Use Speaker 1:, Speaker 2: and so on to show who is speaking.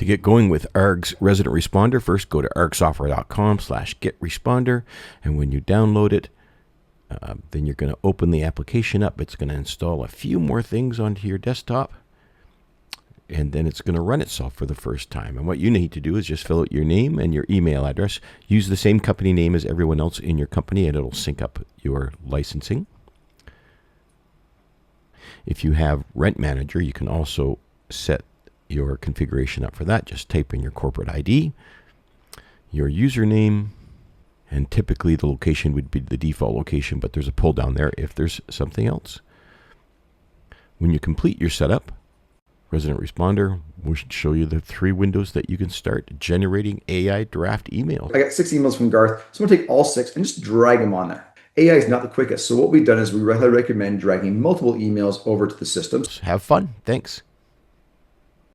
Speaker 1: To get going with Aargh's Resident Responder, first go to aarghsoftware.com/getresponder, and when you download it, then you're going to open the application up. It's going to install a few more things onto your desktop, and then it's going to run itself for the first time. And what you need to do is just fill out your name and your email address. Use the same company name as everyone else in your company, and it'll sync up your licensing. If you have Rent Manager, you can also set your configuration up for that. Just type in your corporate ID, your username, and typically the location would be the default location, but there's a pull down there if there's something else. When you complete your setup, Resident Responder will show you the 3 windows that you can start generating AI draft emails.
Speaker 2: I got 6 emails from Garth, so I'm going to take all 6 and just drag them on there. AI is not the quickest, so what we've done is we highly recommend dragging multiple emails over to the systems.
Speaker 1: Have fun. Thanks.